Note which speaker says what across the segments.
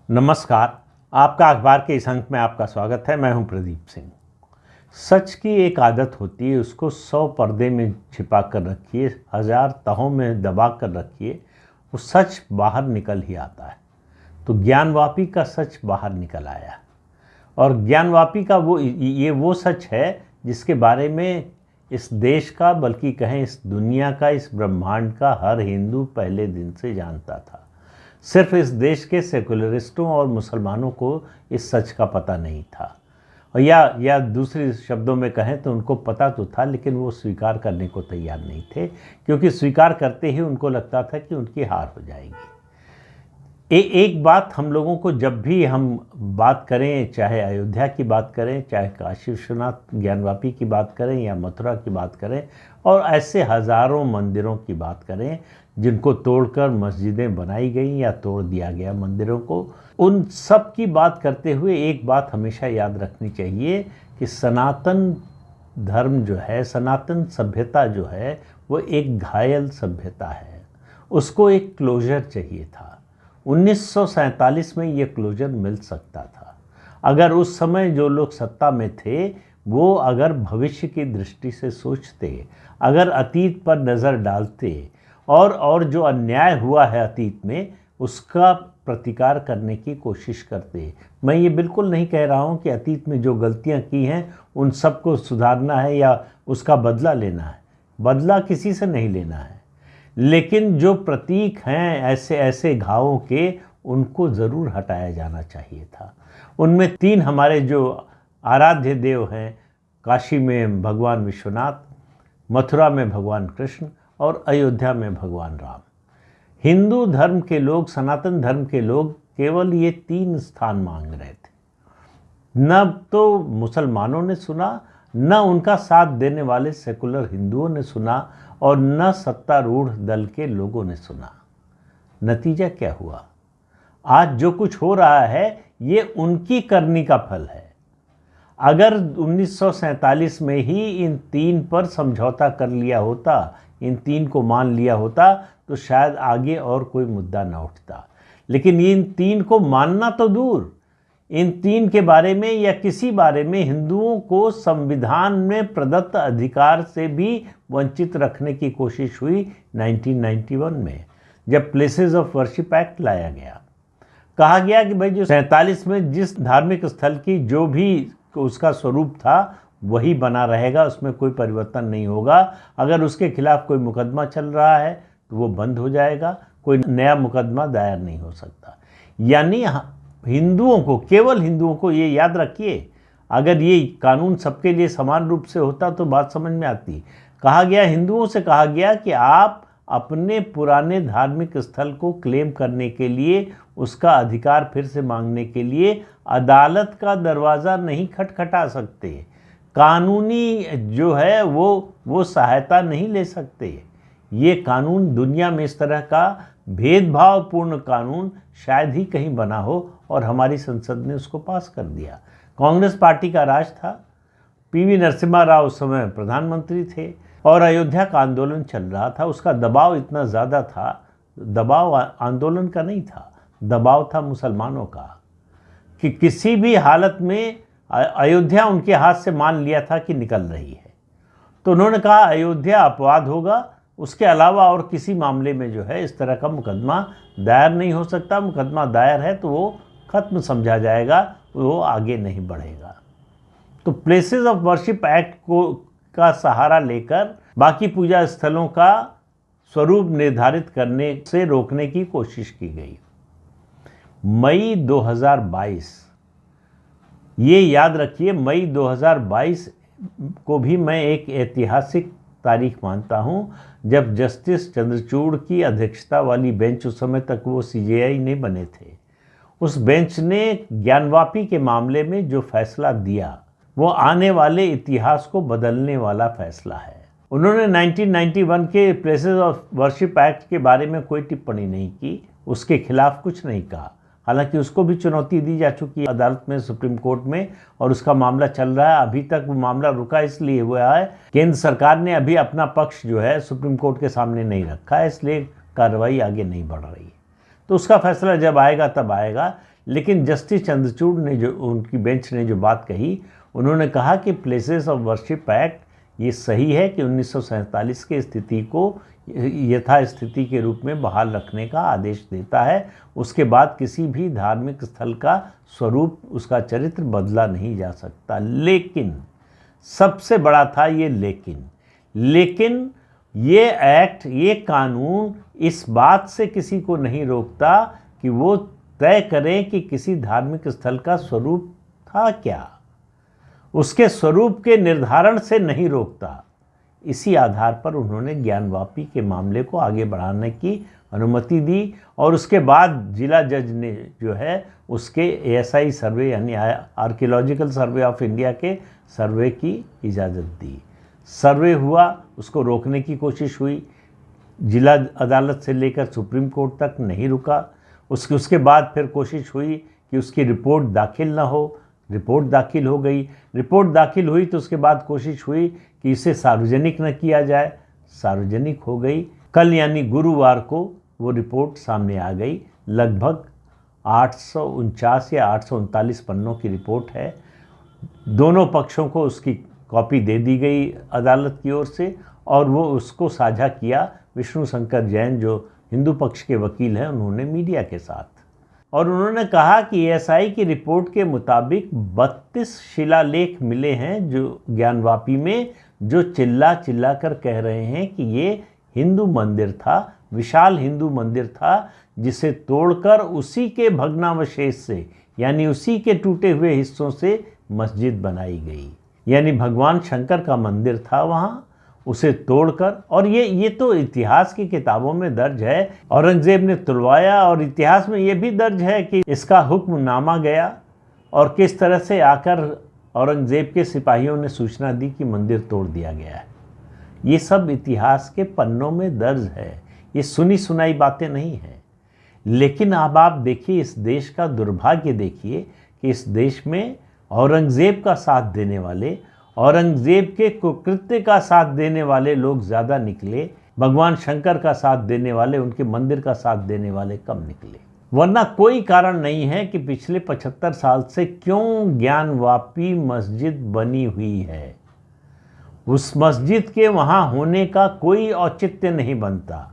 Speaker 1: नमस्कार। आपका अखबार के इस अंक में आपका स्वागत है। मैं हूं प्रदीप सिंह। सच की एक आदत होती है, उसको 100 पर्दे में छिपा कर रखिए, 1000 तहों में दबा कर रखिए, वो सच बाहर निकल ही आता है। तो ज्ञानवापी का सच बाहर निकल आया और ज्ञानवापी का वो सच है जिसके बारे में इस देश का, बल्कि कहें इस दुनिया का, इस ब्रह्मांड का हर हिंदू पहले दिन से जानता था। सिर्फ इस देश के सेकुलरिस्टों और मुसलमानों को इस सच का पता नहीं था, और या दूसरे शब्दों में कहें तो उनको पता तो था, लेकिन वो स्वीकार करने को तैयार नहीं थे, क्योंकि स्वीकार करते ही उनको लगता था कि उनकी हार हो जाएगी। एक बात हम लोगों को, जब भी हम बात करें, चाहे अयोध्या की बात करें, चाहे काशी विश्वनाथ ज्ञानवापी की बात करें या मथुरा की बात करें, और ऐसे हज़ारों मंदिरों की बात करें जिनको तोड़कर मस्जिदें बनाई गई या तोड़ दिया गया मंदिरों को, उन सब की बात करते हुए एक बात हमेशा याद रखनी चाहिए कि सनातन धर्म जो है, सनातन सभ्यता जो है, वो एक घायल सभ्यता है। उसको एक क्लोजर चाहिए था। 1947 में ये क्लोजर मिल सकता था अगर उस समय जो लोग सत्ता में थे वो अगर भविष्य की दृष्टि से सोचते, अगर अतीत पर नज़र डालते और जो अन्याय हुआ है अतीत में उसका प्रतिकार करने की कोशिश करते। मैं ये बिल्कुल नहीं कह रहा हूँ कि अतीत में जो गलतियाँ की हैं उन सबको सुधारना है या उसका बदला लेना है। बदला किसी से नहीं लेना है, लेकिन जो प्रतीक हैं ऐसे ऐसे घावों के, उनको ज़रूर हटाया जाना चाहिए था। उनमें 3 हमारे जो आराध्य देव हैं, काशी में भगवान विश्वनाथ, मथुरा में भगवान कृष्ण और अयोध्या में भगवान राम। हिंदू धर्म के लोग, सनातन धर्म के लोग केवल ये 3 स्थान मांग रहे थे। न तो मुसलमानों ने सुना, न उनका साथ देने वाले सेकुलर हिंदुओं ने सुना, और न सत्तारूढ़ दल के लोगों ने सुना। नतीजा क्या हुआ? आज जो कुछ हो रहा है ये उनकी करनी का फल है। अगर 1947 में ही इन 3 पर समझौता कर लिया होता, इन 3 को मान लिया होता, तो शायद आगे और कोई मुद्दा न उठता। लेकिन इन 3 को मानना तो दूर, इन 3 के बारे में या किसी बारे में हिंदुओं को संविधान में प्रदत्त अधिकार से भी वंचित रखने की कोशिश हुई 1991 में, जब प्लेसेस ऑफ वर्शिप एक्ट लाया गया। कहा गया कि भाई जो 47 में जिस धार्मिक स्थल की जो भी उसका स्वरूप था वही बना रहेगा, उसमें कोई परिवर्तन नहीं होगा। अगर उसके खिलाफ कोई मुकदमा चल रहा है तो वो बंद हो जाएगा, कोई नया मुकदमा दायर नहीं हो सकता। यानी हिंदुओं को, केवल हिंदुओं को, ये याद रखिए, अगर ये कानून सबके लिए समान रूप से होता तो बात समझ में आती। कहा गया, हिंदुओं से कहा गया कि आप अपने पुराने धार्मिक स्थल को क्लेम करने के लिए, उसका अधिकार फिर से मांगने के लिए अदालत का दरवाज़ा नहीं खटखटा सकते, कानूनी जो है वो सहायता नहीं ले सकते। ये कानून, दुनिया में इस तरह का भेदभावपूर्ण कानून शायद ही कहीं बना हो, और हमारी संसद ने उसको पास कर दिया। कांग्रेस पार्टी का राज था, पीवी नरसिम्हा राव उस समय प्रधानमंत्री थे, और अयोध्या का आंदोलन चल रहा था। उसका दबाव इतना ज़्यादा था, दबाव आंदोलन का नहीं था, दबाव था मुसलमानों का, कि किसी भी हालत में अयोध्या उनके हाथ से मान लिया था कि निकल रही है, तो उन्होंने कहा अयोध्या अपवाद होगा, उसके अलावा और किसी मामले में जो है इस तरह का मुकदमा दायर नहीं हो सकता। मुकदमा दायर है तो वो ख़त्म समझा जाएगा, वो आगे नहीं बढ़ेगा। तो प्लेसेस ऑफ वर्शिप एक्ट का सहारा लेकर बाकी पूजा स्थलों का स्वरूप निर्धारित करने से रोकने की कोशिश की गई। मई 2022, ये याद रखिए, मई 2022 को भी मैं एक ऐतिहासिक तारीख मानता हूँ, जब जस्टिस चंद्रचूड़ की अध्यक्षता वाली बेंच, उस समय तक वो सीजेआई नहीं बने थे, उस बेंच ने ज्ञानवापी के मामले में जो फैसला दिया वो आने वाले इतिहास को बदलने वाला फैसला है। उन्होंने 1991 के प्लेसेस ऑफ वर्शिप एक्ट के बारे में कोई टिप्पणी नहीं की, उसके खिलाफ कुछ नहीं कहा। हालांकि उसको भी चुनौती दी जा चुकी है अदालत में, सुप्रीम कोर्ट में, और उसका मामला चल रहा है। अभी तक वो मामला रुका इसलिए हुआ है, केंद्र सरकार ने अभी अपना पक्ष जो है सुप्रीम कोर्ट के सामने नहीं रखा है, इसलिए कार्रवाई आगे नहीं बढ़ रही है। तो उसका फैसला जब आएगा तब आएगा। लेकिन जस्टिस चंद्रचूड़ ने जो उनकी बेंच ने जो बात कही, उन्होंने कहा कि प्लेसेस ऑफ वर्शिप एक्ट ये सही है कि 1947 की स्थिति को यथास्थिति के रूप में बहाल रखने का आदेश देता है। उसके बाद किसी भी धार्मिक स्थल का स्वरूप, उसका चरित्र बदला नहीं जा सकता। लेकिन सबसे बड़ा था ये लेकिन ये एक्ट, ये कानून इस बात से किसी को नहीं रोकता कि वो तय करें कि किसी धार्मिक स्थल का स्वरूप था क्या, उसके स्वरूप के निर्धारण से नहीं रोकता। इसी आधार पर उन्होंने ज्ञानवापी के मामले को आगे बढ़ाने की अनुमति दी और उसके बाद जिला जज ने जो है उसके ASI सर्वे यानी आर्कियोलॉजिकल सर्वे ऑफ इंडिया के सर्वे की इजाज़त दी। सर्वे हुआ, उसको रोकने की कोशिश हुई, जिला अदालत से लेकर सुप्रीम कोर्ट तक नहीं रुका। उसके बाद फिर कोशिश हुई कि उसकी रिपोर्ट दाखिल ना हो, रिपोर्ट दाखिल हो गई। रिपोर्ट दाखिल हुई तो उसके बाद कोशिश हुई कि इसे सार्वजनिक न किया जाए, सार्वजनिक हो गई। कल यानी गुरुवार को वो रिपोर्ट सामने आ गई। लगभग 849 या 839 पन्नों की रिपोर्ट है। दोनों पक्षों को उसकी कॉपी दे दी गई अदालत की ओर से और वो उसको साझा किया विष्णु शंकर जैन जो हिंदू पक्ष के वकील हैं, उन्होंने मीडिया के साथ। और उन्होंने कहा कि ASI की रिपोर्ट के मुताबिक 32 शिलालेख मिले हैं जो ज्ञानवापी में, जो चिल्ला कर कह रहे हैं कि ये हिंदू मंदिर था, विशाल हिंदू मंदिर था, जिसे तोड़कर उसी के भग्नावशेष से यानी उसी के टूटे हुए हिस्सों से मस्जिद बनाई गई। यानी भगवान शंकर का मंदिर था वहाँ, उसे तोड़कर। और ये तो इतिहास की किताबों में दर्ज है, औरंगज़ेब ने तुड़वाया और इतिहास में ये भी दर्ज है कि इसका हुक्मनामा गया और किस तरह से आकर औरंगज़ेब के सिपाहियों ने सूचना दी कि मंदिर तोड़ दिया गया है। ये सब इतिहास के पन्नों में दर्ज है, ये सुनी सुनाई बातें नहीं हैं। लेकिन अब आप देखिए, इस देश का दुर्भाग्य देखिए कि इस देश में औरंगज़ेब का साथ देने वाले, औरंगज़ेब के कुकृत्य का साथ देने वाले लोग ज़्यादा निकले, भगवान शंकर का साथ देने वाले, उनके मंदिर का साथ देने वाले कम निकले। वरना कोई कारण नहीं है कि पिछले 75 साल से क्यों ज्ञानवापी मस्जिद बनी हुई है। उस मस्जिद के वहाँ होने का कोई औचित्य नहीं बनता।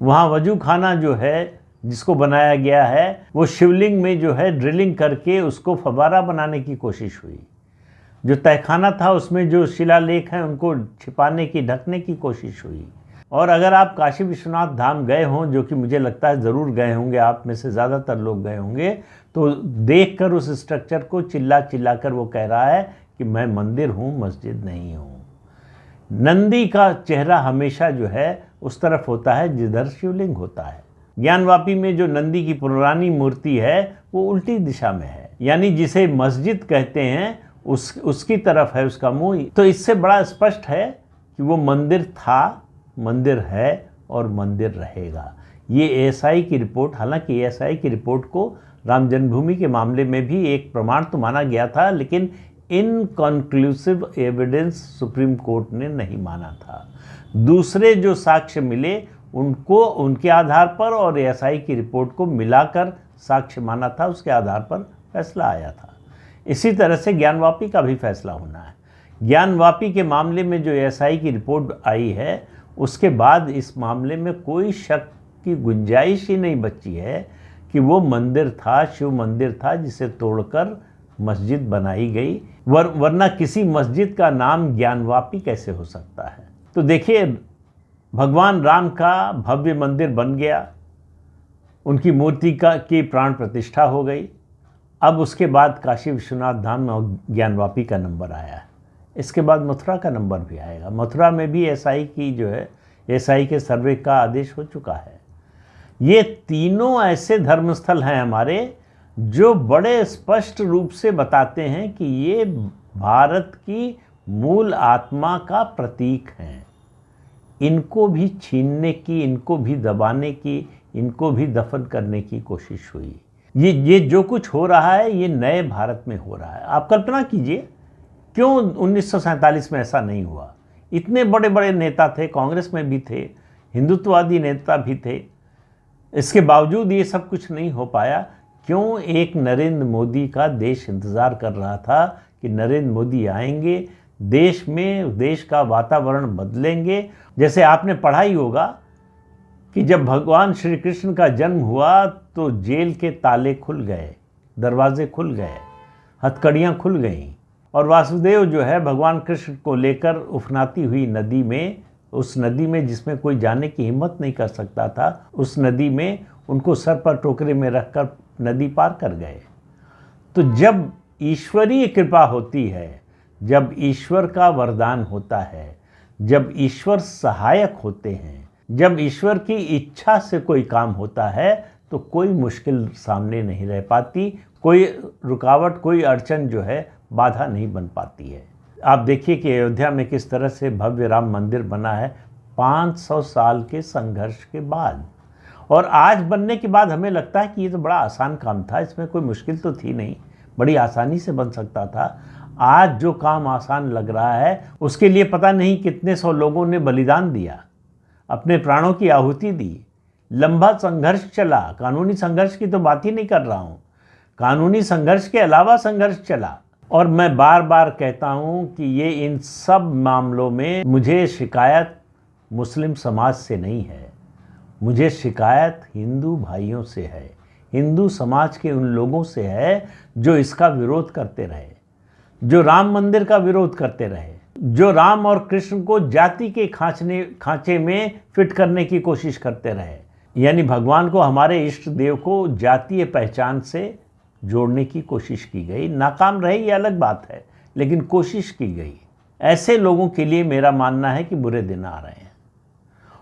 Speaker 1: वहाँ वजू खाना जो है जिसको बनाया गया है, वो शिवलिंग में जो है ड्रिलिंग करके उसको फव्वारा बनाने की कोशिश हुई। जो तहखाना था उसमें जो शिलालेख हैं उनको छिपाने की, ढकने की कोशिश हुई। और अगर आप काशी विश्वनाथ धाम गए हों, जो कि मुझे लगता है ज़रूर गए होंगे, आप में से ज़्यादातर लोग गए होंगे, तो देखकर उस स्ट्रक्चर को चिल्ला कर वो कह रहा है कि मैं मंदिर हूँ, मस्जिद नहीं हूँ। नंदी का चेहरा हमेशा जो है उस तरफ होता है जिधर शिवलिंग होता है। ज्ञानवापी में जो नंदी की पुरानी मूर्ति है वो उल्टी दिशा में है, यानी जिसे मस्जिद कहते हैं उसकी तरफ है उसका मुंह। तो इससे बड़ा स्पष्ट है कि वो मंदिर था, मंदिर है और मंदिर रहेगा। ये ASI की रिपोर्ट, हालांकि ASI की रिपोर्ट को राम जन्मभूमि के मामले में भी एक प्रमाण तो माना गया था, लेकिन इनकंक्लूसिव एविडेंस सुप्रीम कोर्ट ने नहीं माना था। दूसरे जो साक्ष्य मिले उनको उनके आधार पर और ASI की रिपोर्ट को मिलाकर साक्ष्य माना था, उसके आधार पर फैसला आया था। इसी तरह से ज्ञानवापी का भी फैसला होना है। ज्ञानवापी के मामले में जो ASI की रिपोर्ट आई है, उसके बाद इस मामले में कोई शक की गुंजाइश ही नहीं बची है कि वो मंदिर था, शिव मंदिर था, जिसे तोड़कर मस्जिद बनाई गई। वरना किसी मस्जिद का नाम ज्ञानवापी कैसे हो सकता है। तो देखिए, भगवान राम का भव्य मंदिर बन गया, उनकी मूर्ति की प्राण प्रतिष्ठा हो गई। अब उसके बाद काशी विश्वनाथ धाम और ज्ञानवापी का नंबर आया है। इसके बाद मथुरा का नंबर भी आएगा। मथुरा में भी ASI की जो है, ASI के सर्वे का आदेश हो चुका है। ये तीनों ऐसे धर्मस्थल हैं हमारे जो बड़े स्पष्ट रूप से बताते हैं कि ये भारत की मूल आत्मा का प्रतीक हैं। इनको भी छीनने की, इनको भी दबाने की, इनको भी दफन करने की कोशिश हुई। ये जो कुछ हो रहा है ये नए भारत में हो रहा है। आप कल्पना कीजिए, क्यों 1947 में ऐसा नहीं हुआ। इतने बड़े बड़े नेता थे, कांग्रेस में भी थे, हिंदुत्ववादी नेता भी थे, इसके बावजूद ये सब कुछ नहीं हो पाया। क्यों एक नरेंद्र मोदी का देश इंतज़ार कर रहा था कि नरेंद्र मोदी आएंगे, देश का वातावरण बदलेंगे। जैसे आपने पढ़ा ही होगा कि जब भगवान श्री कृष्ण का जन्म हुआ तो जेल के ताले खुल गए, दरवाजे खुल गए, हथकड़ियाँ खुल गईं और वासुदेव जो है भगवान कृष्ण को लेकर उफनाती हुई नदी में, उस नदी में जिसमें कोई जाने की हिम्मत नहीं कर सकता था, उस नदी में उनको सर पर टोकरे में रखकर नदी पार कर गए। तो जब ईश्वरीय कृपा होती है, जब ईश्वर का वरदान होता है, जब ईश्वर सहायक होते हैं, जब ईश्वर की इच्छा से कोई काम होता है तो कोई मुश्किल सामने नहीं रह पाती, कोई रुकावट, कोई अड़चन जो है बाधा नहीं बन पाती है। आप देखिए कि अयोध्या में किस तरह से भव्य राम मंदिर बना है 500 साल के संघर्ष के बाद। और आज बनने के बाद हमें लगता है कि ये तो बड़ा आसान काम था, इसमें कोई मुश्किल तो थी नहीं, बड़ी आसानी से बन सकता था। आज जो काम आसान लग रहा है उसके लिए पता नहीं कितने सौ लोगों ने बलिदान दिया, अपने प्राणों की आहुति दी, लंबा संघर्ष चला। कानूनी संघर्ष की तो बात ही नहीं कर रहा हूँ, कानूनी संघर्ष के अलावा संघर्ष चला। और मैं बार बार कहता हूँ कि ये इन सब मामलों में मुझे शिकायत मुस्लिम समाज से नहीं है, मुझे शिकायत हिंदू भाइयों से है, हिंदू समाज के उन लोगों से है जो इसका विरोध करते रहे, जो राम मंदिर का विरोध करते रहे, जो राम और कृष्ण को जाति के खांचे में फिट करने की कोशिश करते रहे। यानी भगवान को, हमारे इष्ट देव को जातीय पहचान से जोड़ने की कोशिश की गई, नाकाम रही ये अलग बात है, लेकिन कोशिश की गई। ऐसे लोगों के लिए मेरा मानना है कि बुरे दिन आ रहे हैं।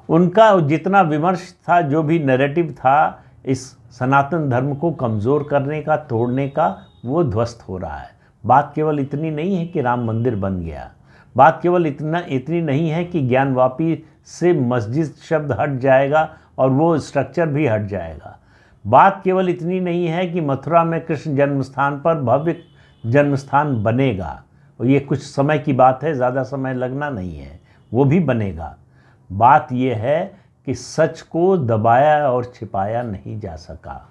Speaker 1: उनका जितना विमर्श था, जो भी नैरेटिव था इस सनातन धर्म को कमज़ोर करने का, तोड़ने का, वो ध्वस्त हो रहा है। बात केवल इतनी नहीं है कि राम मंदिर बन गया, बात केवल इतनी नहीं है कि ज्ञानवापी से मस्जिद शब्द हट जाएगा और वो स्ट्रक्चर भी हट जाएगा। बात केवल इतनी नहीं है कि मथुरा में कृष्ण जन्मस्थान पर भव्य जन्मस्थान बनेगा, और ये कुछ समय की बात है, ज़्यादा समय लगना नहीं है, वो भी बनेगा। बात ये है कि सच को दबाया और छिपाया नहीं जा सका।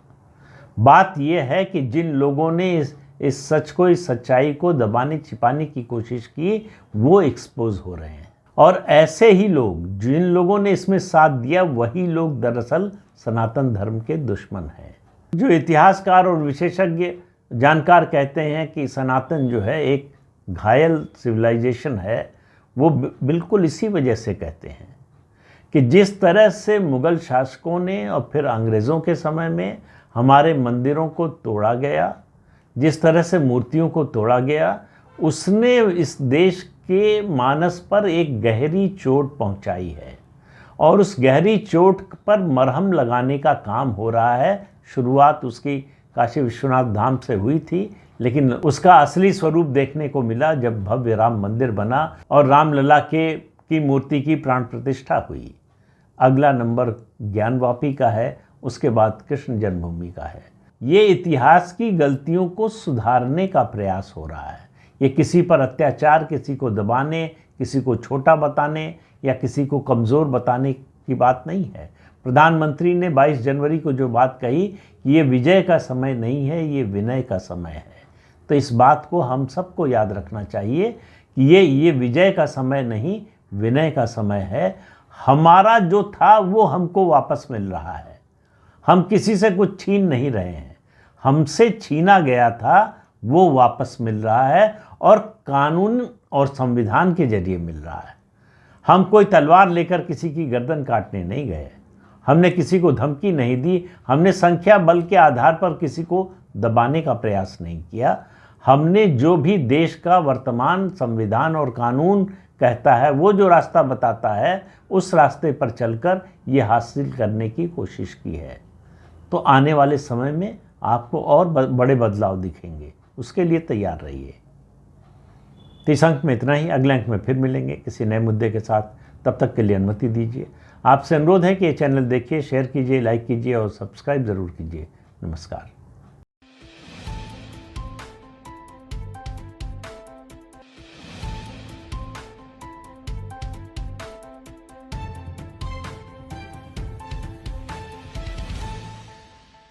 Speaker 1: बात ये है कि जिन लोगों ने इस सच को, इस सच्चाई को दबाने छिपाने की कोशिश की, वो एक्सपोज हो रहे हैं। और ऐसे ही लोग, जिन लोगों ने इसमें साथ दिया, वही लोग दरअसल सनातन धर्म के दुश्मन हैं। जो इतिहासकार और विशेषज्ञ जानकार कहते हैं कि सनातन जो है एक घायल सिविलाइजेशन है, वो बिल्कुल इसी वजह से कहते हैं कि जिस तरह से मुग़ल शासकों ने और फिर अंग्रेज़ों के समय में हमारे मंदिरों को तोड़ा गया, जिस तरह से मूर्तियों को तोड़ा गया, उसने इस देश के मानस पर एक गहरी चोट पहुंचाई है। और उस गहरी चोट पर मरहम लगाने का काम हो रहा है। शुरुआत उसकी काशी विश्वनाथ धाम से हुई थी, लेकिन उसका असली स्वरूप देखने को मिला जब भव्य राम मंदिर बना और रामलला की मूर्ति की प्राण प्रतिष्ठा हुई। अगला नंबर ज्ञानवापी का है, उसके बाद कृष्ण जन्मभूमि का है। ये इतिहास की गलतियों को सुधारने का प्रयास हो रहा है। ये किसी पर अत्याचार, किसी को दबाने, किसी को छोटा बताने या किसी को कमज़ोर बताने की बात नहीं है। प्रधानमंत्री ने 22 जनवरी को जो बात कही कि ये विजय का समय नहीं है, ये विनय का समय है, तो इस बात को हम सबको याद रखना चाहिए कि ये विजय का समय नहीं, विनय का समय है। हमारा जो था वो हमको वापस मिल रहा है, हम किसी से कुछ छीन नहीं रहे हैं। हमसे छीना गया था वो वापस मिल रहा है, और कानून और संविधान के जरिए मिल रहा है। हम कोई तलवार लेकर किसी की गर्दन काटने नहीं गए, हमने किसी को धमकी नहीं दी, हमने संख्या बल के आधार पर किसी को दबाने का प्रयास नहीं किया। हमने जो भी देश का वर्तमान संविधान और कानून कहता है, वो जो रास्ता बताता है, उस रास्ते पर चलकर ये हासिल करने की कोशिश की है। तो आने वाले समय में आपको और बड़े बदलाव दिखेंगे, उसके लिए तैयार रहिए। तो इस अंक में इतना ही, अगले अंक में फिर मिलेंगे किसी नए मुद्दे के साथ। तब तक के लिए अनुमति दीजिए। आपसे अनुरोध है कि ये चैनल देखिए, शेयर कीजिए, लाइक कीजिए और सब्सक्राइब ज़रूर कीजिए। नमस्कार।